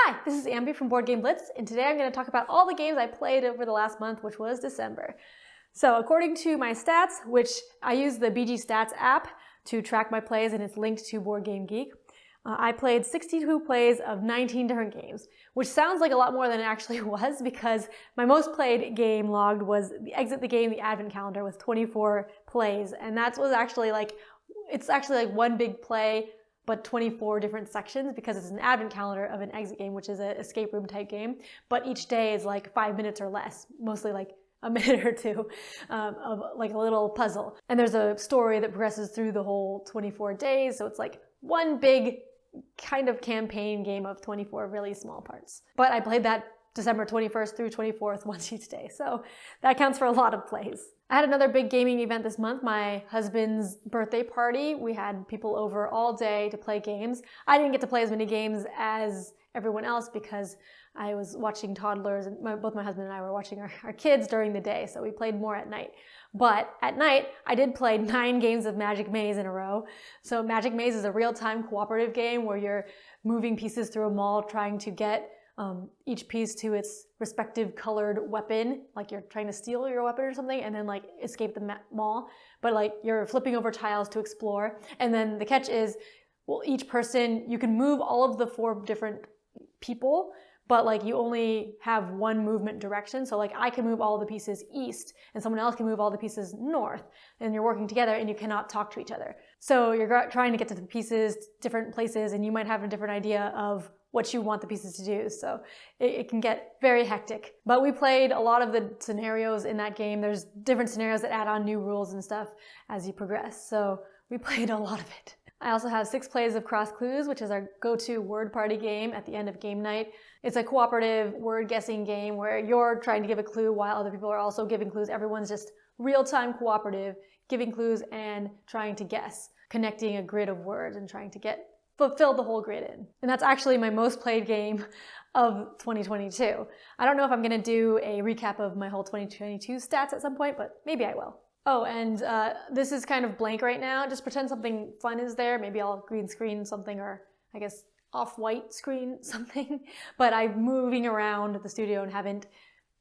Hi, this is Ambie from Board Game Blitz, and today I'm going to talk about all the games I played over the last month, which was December. So according to my stats, which I use the BG Stats app to track my plays, and it's linked to Board Game Geek, I played 62 plays of 19 different games, which sounds like a lot more than it actually was because my most played game logged was Exit the Game, the Advent Calendar with 24 plays, and that was actually it's actually like one big play but 24 different sections because it's an advent calendar of an exit game, which is an escape room type game. But each day is like 5 minutes or less, mostly like a minute or two of like a little puzzle. And there's a story that progresses through the whole 24 days. So it's like one big kind of campaign game of 24 really small parts. But I played that December 21st through 24th once each day. So that counts for a lot of plays. I had another big gaming event this month, my husband's birthday party. We had people over all day to play games. I didn't get to play as many games as everyone else because I was watching toddlers, and both my husband and I were watching our kids during the day, so we played more at night. But at night, I did play 9 games of Magic Maze in a row. So Magic Maze is a real-time cooperative game where you're moving pieces through a mall trying to get each piece to its respective colored weapon, like you're trying to steal your weapon or something, and then like escape the mall. But like you're flipping over tiles to explore. And then the catch is, well, each person, you can move all of the 4 different people, but like you only have one movement direction. So like I can move all the pieces east and someone else can move all the pieces north, and you're working together and you cannot talk to each other. So you're trying to get to the pieces, different places, and you might have a different idea of what you want the pieces to do. So it can get very hectic. But we played a lot of the scenarios in that game. There's different scenarios that add on new rules and stuff as you progress. So we played a lot of it. I also have 6 plays of Cross Clues, which is our go-to word party game at the end of game night. It's a cooperative word guessing game where you're trying to give a clue while other people are also giving clues. Everyone's just real-time cooperative, giving clues and trying to guess, connecting a grid of words and trying to fulfill the whole grid in. And that's actually my most played game of 2022. I don't know if I'm gonna do a recap of my whole 2022 stats at some point, but maybe I will. Oh, and this is kind of blank right now. Just pretend something fun is there. Maybe I'll green screen something, or I guess off-white screen something. But I'm moving around the studio and haven't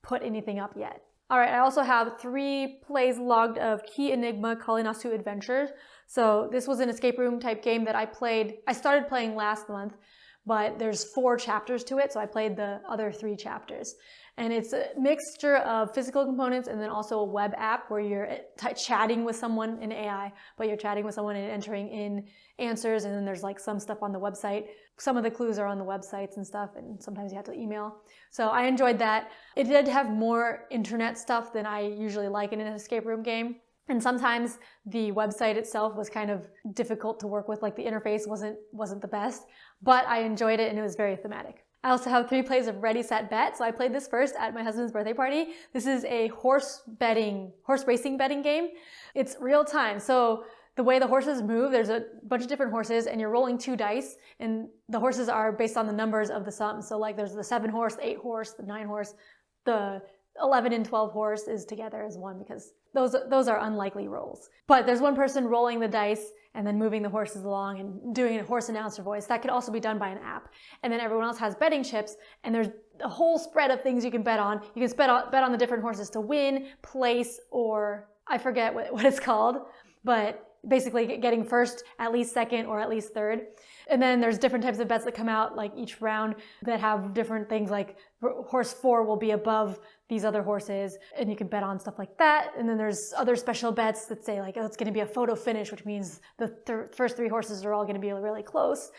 put anything up yet. All right, I also have 3 plays logged of Key Enigma Kalinasu Adventures. So this was an escape room type game that I started playing last month, but there's 4 chapters to it, so I played the other 3 chapters. And it's a mixture of physical components and then also a web app where you're chatting with someone in AI, but you're chatting with someone and entering in answers, and then there's like some stuff on the website. Some of the clues are on the websites and stuff, and sometimes you have to email. So I enjoyed that. It did have more internet stuff than I usually like in an escape room game. And sometimes the website itself was kind of difficult to work with, like the interface wasn't the best, but I enjoyed it and it was very thematic. I also have 3 plays of Ready, Set, Bet. So I played this first at my husband's birthday party. This is a horse racing betting game. It's real time. So the way the horses move, there's a bunch of different horses and you're rolling 2 dice, and the horses are based on the numbers of the sums. So like there's the 7 horse, the 8 horse, the 9 horse, the 11 and 12 horse is together as one because those are unlikely rolls. But there's one person rolling the dice and then moving the horses along and doing a horse announcer voice. That could also be done by an app. And then everyone else has betting chips, and there's a whole spread of things you can bet on. You can bet on the different horses to win, place, or I forget what it's called, but basically getting first, at least second, or at least third. And then there's different types of bets that come out like each round that have different things, like horse 4 will be above these other horses, and you can bet on stuff like that. And then there's other special bets that say like, oh, it's going to be a photo finish, which means the first 3 horses are all going to be really close.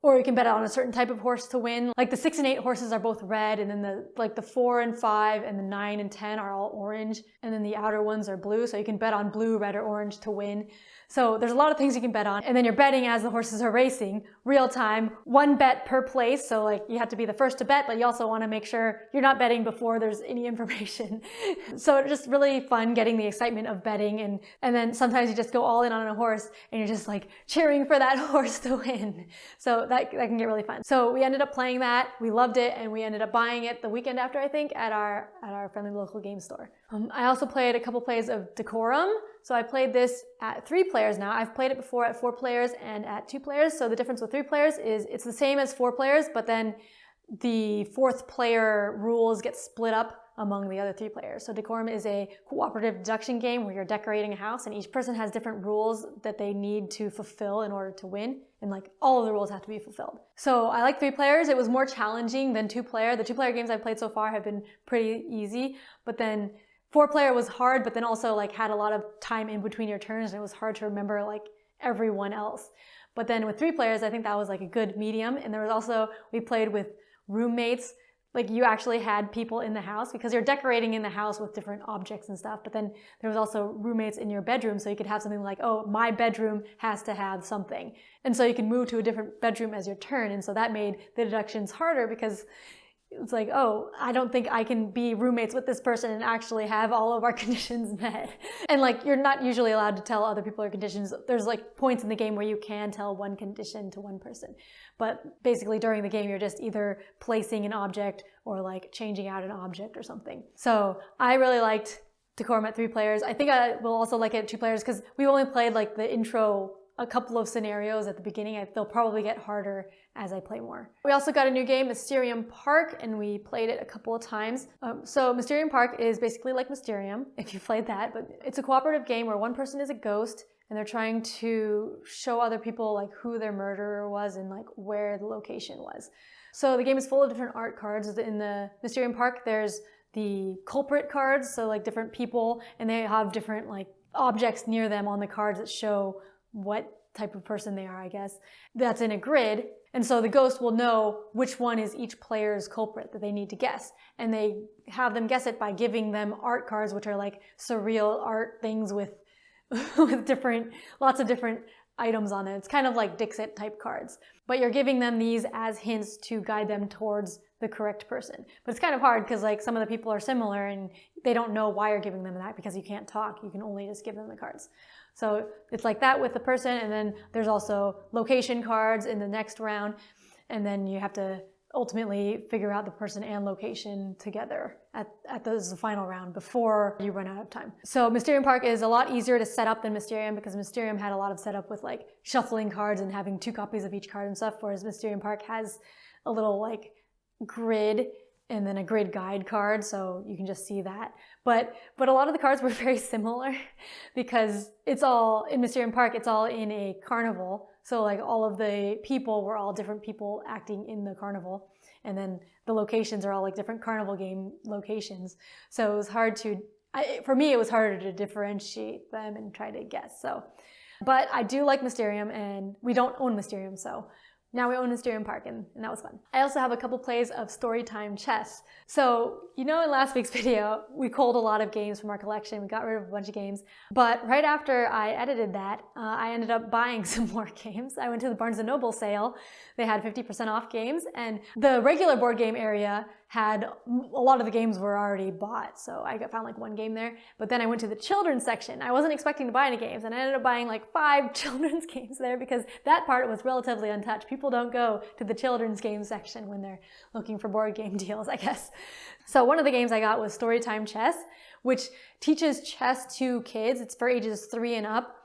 Or you can bet on a certain type of horse to win. Like the 6 and 8 horses are both red, and then the 4 and 5 and the 9 and 10 are all orange, and then the outer ones are blue. So you can bet on blue, red, or orange to win. So there's a lot of things you can bet on. And then you're betting as the horses are racing, real time, 1 bet per place. So like you have to be the first to bet, but you also want to make sure you're not betting before there's any information. So it's just really fun getting the excitement of betting. And then sometimes you just go all in on a horse and you're just like cheering for that horse to win. So that can get really fun. So we ended up playing that. We loved it, and we ended up buying it the weekend after, I think, at our friendly local game store. I also played a couple plays of Décorum. So I played this at 3 players now. I've played it before at 4 players and at 2 players. So the difference with 3 players is it's the same as 4 players, but then the fourth player rules get split up among the other 3 players. So Décorum is a cooperative deduction game where you're decorating a house and each person has different rules that they need to fulfill in order to win. And like all of the rules have to be fulfilled. So I like 3 players. It was more challenging than 2-player. The 2-player games I've played so far have been pretty easy, but then 4-player was hard, but then also like had a lot of time in between your turns and it was hard to remember like everyone else. But then with 3 players, I think that was like a good medium. And there was also, we played with roommates. Like you actually had people in the house because you're decorating in the house with different objects and stuff. But then there was also roommates in your bedroom. So you could have something like, oh, my bedroom has to have something. And so you can move to a different bedroom as your turn. And so that made the deductions harder because it's like, oh, I don't think I can be roommates with this person and actually have all of our conditions met. And like, you're not usually allowed to tell other people your conditions. There's like points in the game where you can tell one condition to one person. But basically during the game, you're just either placing an object or like changing out an object or something. So I really liked Décorum at 3 players. I think I will also like it at 2 players because we only played like the intro, a couple of scenarios at the beginning. They'll probably get harder as I play more. We also got a new game, Mysterium Park, and we played it a couple of times. So Mysterium Park is basically like Mysterium, if you played that, but it's a cooperative game where one person is a ghost and they're trying to show other people like who their murderer was and like where the location was. So the game is full of different art cards. In the Mysterium Park, there's the culprit cards, so like different people, and they have different like objects near them on the cards that show what type of person they are, I guess. That's in a grid. And so the ghost will know which one is each player's culprit that they need to guess. And they have them guess it by giving them art cards, which are like surreal art things with lots of different items on it. It's kind of like Dixit type cards. But you're giving them these as hints to guide them towards the correct person. But it's kind of hard because like some of the people are similar and they don't know why you're giving them that because you can't talk. You can only just give them the cards. So it's like that with the person, and then there's also location cards in the next round, and then you have to ultimately figure out the person and location together at the final round before you run out of time. So Mysterium Park is a lot easier to set up than Mysterium because Mysterium had a lot of setup with like shuffling cards and having 2 copies of each card and stuff, whereas Mysterium Park has a little like grid and then a grid guide card, so you can just see that. But a lot of the cards were very similar because it's all, in Mysterium Park, it's all in a carnival. So like all of the people were all different people acting in the carnival. And then the locations are all like different carnival game locations. So it was hard to, for me, it was harder to differentiate them and try to guess. So, but I do like Mysterium, and we don't own Mysterium, so now we own Mysterium Park, and that was fun. I also have a couple plays of Storytime Chess. So, you know, in last week's video, we culled a lot of games from our collection. We got rid of a bunch of games. But right after I edited that, I ended up buying some more games. I went to the Barnes & Noble sale. They had 50% off games, and the regular board game area had a lot of the games were already bought. So I found like 1 game there. But then I went to the children's section. I wasn't expecting to buy any games, and I ended up buying like 5 children's games there because that part was relatively untouched. People don't go to the children's game section when they're looking for board game deals, I guess. So one of the games I got was Storytime Chess, which teaches chess to kids. It's for ages 3 and up,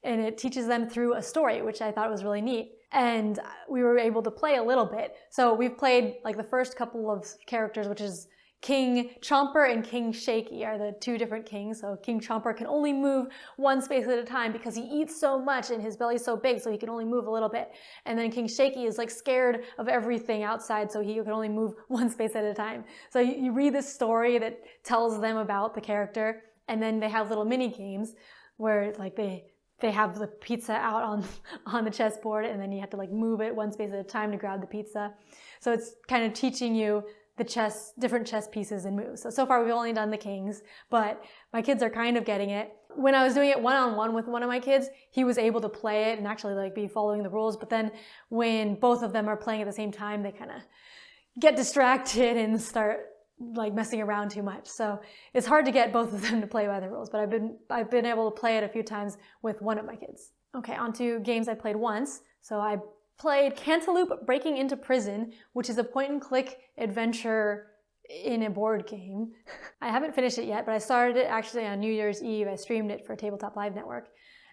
and it teaches them through a story, which I thought was really neat. And we were able to play a little bit. So we've played like the first couple of characters, which is King Chomper and King Shaky are the 2 different kings. So King Chomper can only move 1 space at a time because he eats so much and his belly's so big, so he can only move a little bit. And then King Shaky is like scared of everything outside, so he can only move 1 space at a time. So you read this story that tells them about the character, and then they have little mini games where like they have the pizza out on the chessboard, and then you have to like move it 1 space at a time to grab the pizza. So it's kind of teaching you the different chess pieces and moves. So far we've only done the kings, but my kids are kind of getting it. When I was doing it one-on-one with one of my kids, he was able to play it and actually like be following the rules. But then when both of them are playing at the same time, they kind of get distracted and start like messing around too much. So it's hard to get both of them to play by the rules, but I've been able to play it a few times with one of my kids. Okay, on to games I played once. So I played Cantaloop Breaking into Prison, which is a point-and-click adventure in a board game. I haven't finished it yet, but I started it actually on New Year's Eve. I streamed it for Tabletop Live Network.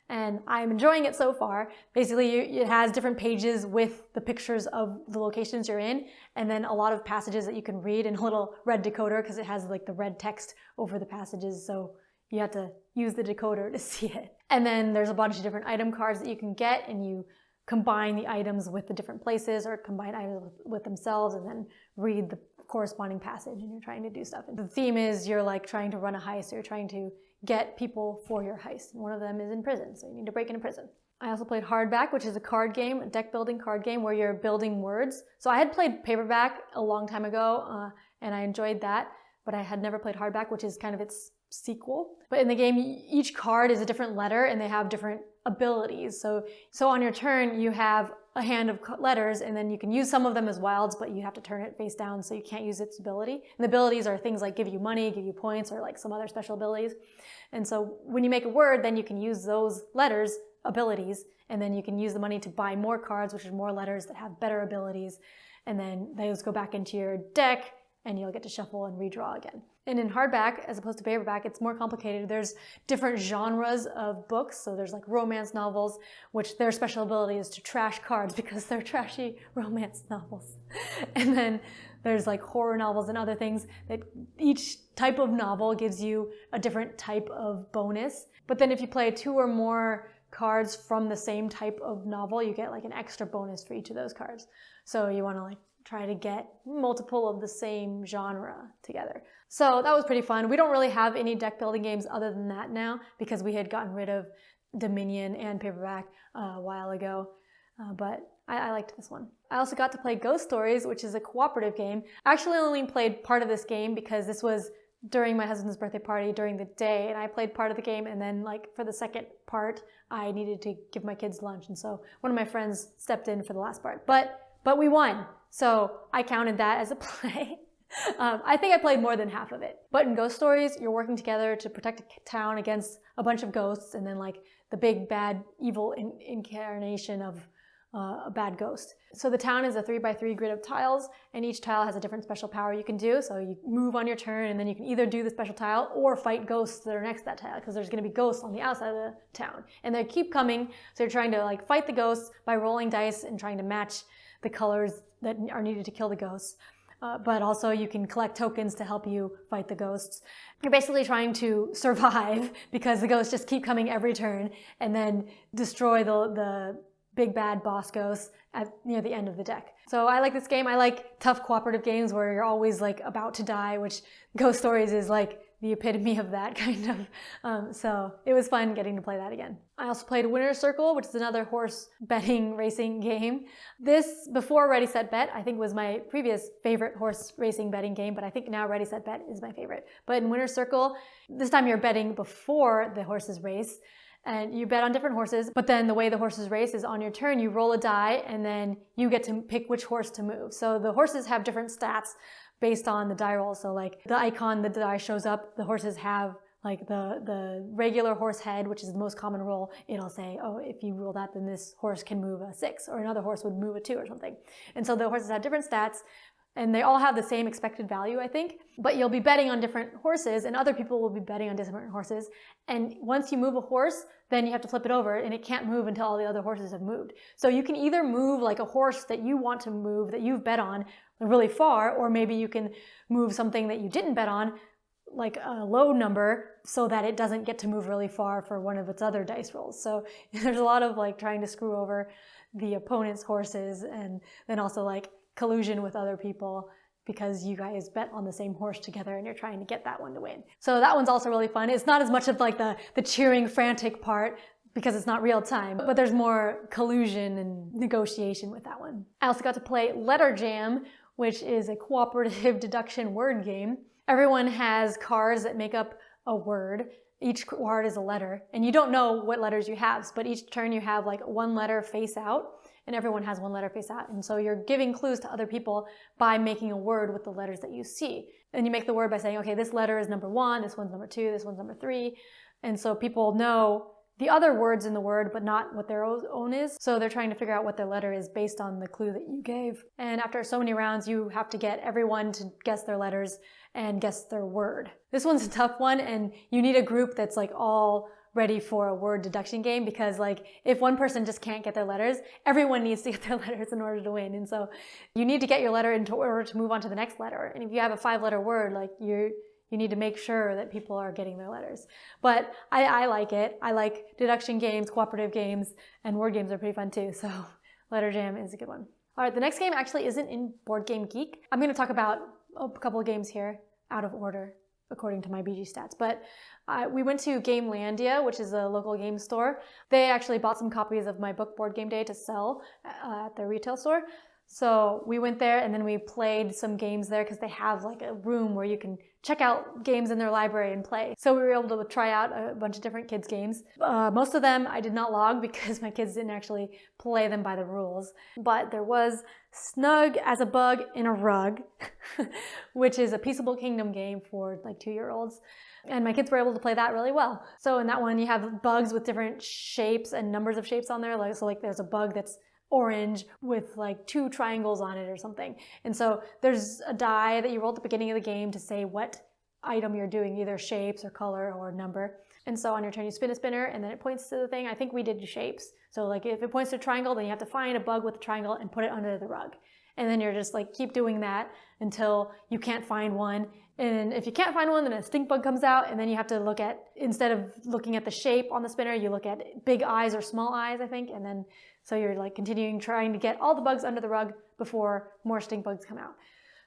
and I'm enjoying it so far. Basically, it has different pages with the pictures of the locations you're in, and then a lot of passages that you can read in a little red decoder because it has like the red text over the passages, so you have to use the decoder to see it. And then there's a bunch of different item cards that you can get, and you combine the items with the different places or combine items with themselves and then read the corresponding passage, and you're trying to do stuff. And the theme is you're like trying to run a heist, or you're trying to get people for your heist. And one of them is in prison, so you need to break into prison. I also played Hardback, which is a card game, a deck building card game where you're building words. So I had played Paperback a long time ago, and I enjoyed that, but I had never played Hardback, which is kind of its sequel. But in the game, each card is a different letter and they have different abilities. So on your turn, you have a hand of letters, and then you can use some of them as wilds, but you have to turn it face down, so you can't use its ability. And the abilities are things like give you money, give you points, or like some other special abilities. And so when you make a word, then you can use those letters, abilities, and then you can use the money to buy more cards, which are more letters that have better abilities. And then those go back into your deck, and you'll get to shuffle and redraw again. And in Hardback, as opposed to Paperback, it's more complicated. There's different genres of books. So there's like romance novels, which their special ability is to trash cards because they're trashy romance novels. And then there's like horror novels and other things that each type of novel gives you a different type of bonus. But then if you play 2 or more cards from the same type of novel, you get like an extra bonus for each of those cards. So you want to like try to get multiple of the same genre together. So that was pretty fun. We don't really have any deck building games other than that now because we had gotten rid of Dominion and Paperback a while ago, but I liked this one. I also got to play Ghost Stories, which is a cooperative game. I actually only played part of this game because this was during my husband's birthday party during the day, and I played part of the game, and then like for the second part, I needed to give my kids lunch, and so one of my friends stepped in for the last part. But we won, so I counted that as a play. I think I played more than half of it. But in Ghost Stories, you're working together to protect a town against a bunch of ghosts, and then like the big bad evil incarnation of a bad ghost. So the town is a 3x3 grid of tiles, and each tile has a different special power you can do. So you move on your turn, and then you can either do the special tile or fight ghosts that are next to that tile, because there's going to be ghosts on the outside of the town. And they keep coming, so you're trying to like fight the ghosts by rolling dice and trying to match the colors that are needed to kill the ghosts. But also you can collect tokens to help you fight the ghosts. You're basically trying to survive because the ghosts just keep coming every turn, and then destroy the big bad boss ghosts near the end of the deck. So I like this game. I like tough cooperative games where you're always like about to die, which Ghost Stories is like the epitome of that kind of. So it was fun getting to play that again. I also played Winner's Circle, which is another horse betting racing game. This, before Ready Set Bet, I think was my previous favorite horse racing betting game, but I think now Ready Set Bet is my favorite. But in Winner's Circle, this time you're betting before the horses race, and you bet on different horses, but then the way the horses race is on your turn, you roll a die, and then you get to pick which horse to move. So the horses have different stats based on the die roll. So like the icon, the die shows up, the horses have like the regular horse head, which is the most common roll. It'll say, oh, if you roll that, then this horse can move a 6, or another horse would move a 2 or something. And so the horses have different stats, and they all have the same expected value, I think, but you'll be betting on different horses, and other people will be betting on different horses. And once you move a horse, then you have to flip it over, and it can't move until all the other horses have moved. So you can either move like a horse that you want to move, that you've bet on, really far, or maybe you can move something that you didn't bet on, like a low number, so that it doesn't get to move really far for one of its other dice rolls. So there's a lot of like trying to screw over the opponent's horses, and then also like collusion with other people because you guys bet on the same horse together and you're trying to get that one to win. So that one's also really fun. It's not as much of like the cheering frantic part because it's not real time, but there's more collusion and negotiation with that one. I also got to play Letter Jam, which is a cooperative deduction word game. Everyone has cards that make up a word. Each card is a letter, and you don't know what letters you have, but each turn you have like one letter face out, and everyone has one letter face out. And so you're giving clues to other people by making a word with the letters that you see. And you make the word by saying, okay, this letter is number 1, this one's number 2, this one's number 3. And so people know the other words in the word, but not what their own is. So they're trying to figure out what their letter is based on the clue that you gave. And after so many rounds, you have to get everyone to guess their letters and guess their word. This one's a tough one, and you need a group that's like all ready for a word deduction game, because like if one person just can't get their letters, everyone needs to get their letters in order to win. And so you need to get your letter in order to move on to the next letter. And if you have a 5-letter word, like you need to make sure that people are getting their letters. But I like it. I like deduction games, cooperative games, and word games are pretty fun too. So Letter Jam is a good one. All right, the next game actually isn't in Board Game Geek. I'm going to talk about a couple of games here out of order according to my BG stats. But we went to Gamelandia, which is a local game store. They actually bought some copies of my book Board Game Day to sell at their retail store. So we went there and then we played some games there because they have like a room where you can check out games in their library and play. So we were able to try out a bunch of different kids' games. Most of them I did not log because my kids didn't actually play them by the rules. But there was Snug as a Bug in a Rug, which is a Peaceable Kingdom game for like 2-year-olds. And my kids were able to play that really well. So in that one, you have bugs with different shapes and numbers of shapes on there. So like there's a bug that's orange with like 2 triangles on it or something. And so there's a die that you roll at the beginning of the game to say what item you're doing, either shapes or color or number. And so on your turn, you spin a spinner and then it points to the thing. I think we did shapes. So like if it points to a triangle, then you have to find a bug with a triangle and put it under the rug. And then you're just like keep doing that until you can't find one. And if you can't find one, then a stink bug comes out, and then you have to look at, instead of looking at the shape on the spinner, you look at big eyes or small eyes, I think. And then so you're like continuing trying to get all the bugs under the rug before more stink bugs come out.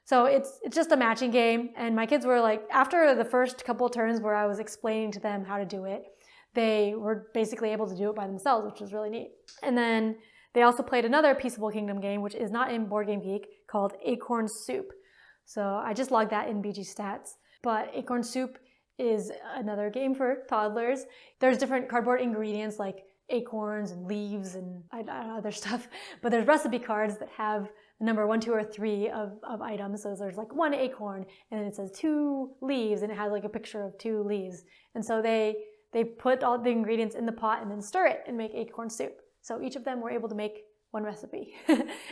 So it's just a matching game. And my kids were like, after the first couple of turns where I was explaining to them how to do it, they were basically able to do it by themselves, which was really neat. And then they also played another Peaceable Kingdom game, which is not in Board Game Geek, called Acorn Soup. So I just logged that in BG Stats. But Acorn Soup is another game for toddlers. There's different cardboard ingredients like acorns and leaves and other stuff. But there's recipe cards that have the number 1, 2, or 3 of items. So there's like 1 acorn, and then it says 2 leaves, and it has like a picture of 2 leaves. And so they put all the ingredients in the pot and then stir it and make acorn soup. So each of them were able to make 1 recipe.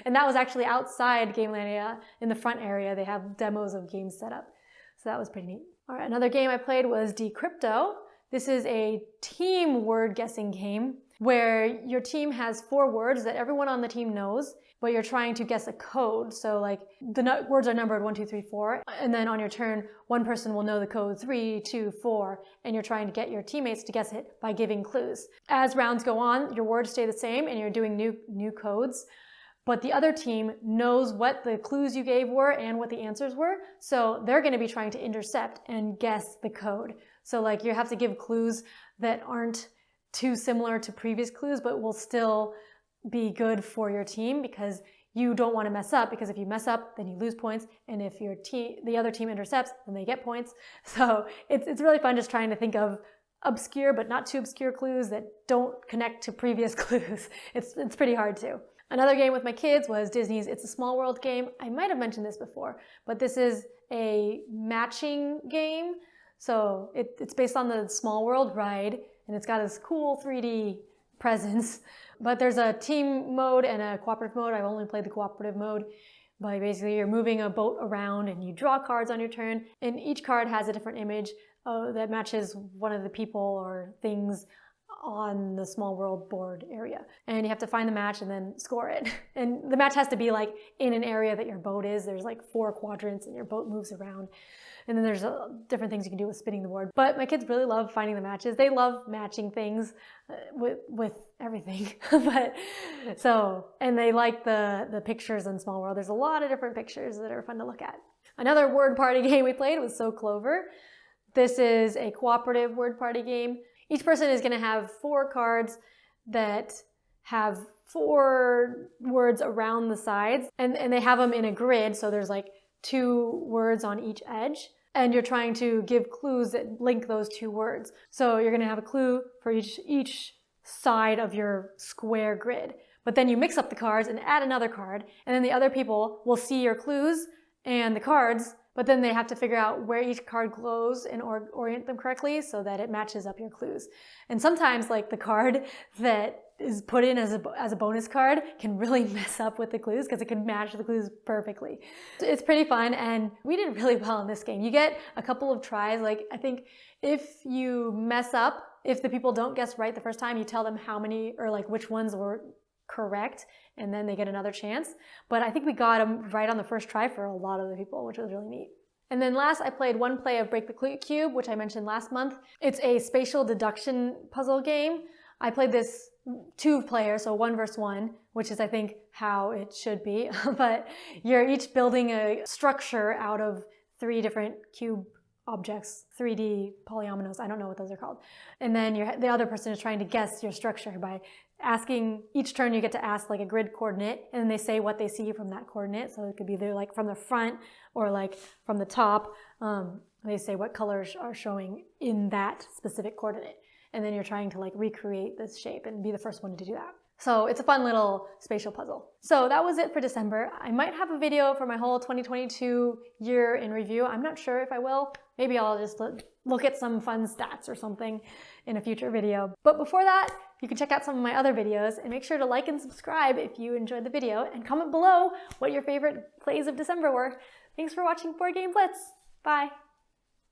And that was actually outside Gamelandia in the front area. They have demos of games set up. So that was pretty neat. All right, another game I played was Decrypto. This is a team word guessing game where your team has 4 words that everyone on the team knows, but you're trying to guess a code. So like the words are numbered 1, 2, 3, 4. And then on your turn, one person will know the code 3, 2, 4. And you're trying to get your teammates to guess it by giving clues. As rounds go on, your words stay the same and you're doing new codes. But the other team knows what the clues you gave were and what the answers were. So they're going to be trying to intercept and guess the code. So like you have to give clues that aren't too similar to previous clues, but will still be good for your team because you don't want to mess up, because if you mess up, then you lose points. And if the other team intercepts, then they get points. So it's really fun just trying to think of obscure, but not too obscure clues that don't connect to previous clues. It's pretty hard too. Another game with my kids was Disney's It's a Small World game. I might have mentioned this before, but this is a matching game. So it's based on the Small World ride, and it's got this cool 3D presence. But there's a team mode and a cooperative mode. I've only played the cooperative mode. But basically, you're moving a boat around and you draw cards on your turn. And each card has a different image that matches one of the people or things on the Small World board area. And you have to find the match and then score it. And the match has to be like in an area that your boat is. There's like 4 quadrants and your boat moves around. And then there's different things you can do with spinning the board. But my kids really love finding the matches. They love matching things with everything. And they like the pictures in Small World. There's a lot of different pictures that are fun to look at. Another word party game we played was Clover. This is a cooperative word party game. Each person is going to have 4 cards that have 4 words around the sides. And they have them in a grid. So there's like 2 words on each edge. And you're trying to give clues that link those 2 words. So you're going to have a clue for each side of your square grid. But then you mix up the cards and add another card. And then the other people will see your clues and the cards, but then they have to figure out where each card goes and orient them correctly so that it matches up your clues. And sometimes like the card that is put in as a bonus card can really mess up with the clues because it can match the clues perfectly. It's pretty fun, and we did really well in this game. You get a couple of tries. Like, I think if you mess up, if the people don't guess right the first time, you tell them how many or like which ones were correct, and then they get another chance. But I think we got them right on the first try for a lot of the people, which was really neat. And then last, I played one play of Break the Cube, which I mentioned last month. It's a spatial deduction puzzle game. I played this 2 players, so 1 versus 1, which is I think how it should be. But you're each building a structure out of 3 different cube objects, 3D polyominoes, I don't know what those are called. And then the other person is trying to guess your structure by asking, each turn you get to ask like a grid coordinate, and then they say what they see from that coordinate. So it could be either like from the front or like from the top. They say what colors are showing in that specific coordinate. And then you're trying to like recreate this shape and be the first one to do that. So it's a fun little spatial puzzle. So that was it for December. I might have a video for my whole 2022 year in review. I'm not sure if I will. Maybe I'll just look at some fun stats or something in a future video. But before that, you can check out some of my other videos, and make sure to like and subscribe if you enjoyed the video, and comment below what your favorite plays of December were. Thanks for watching Board Game Blitz. Bye.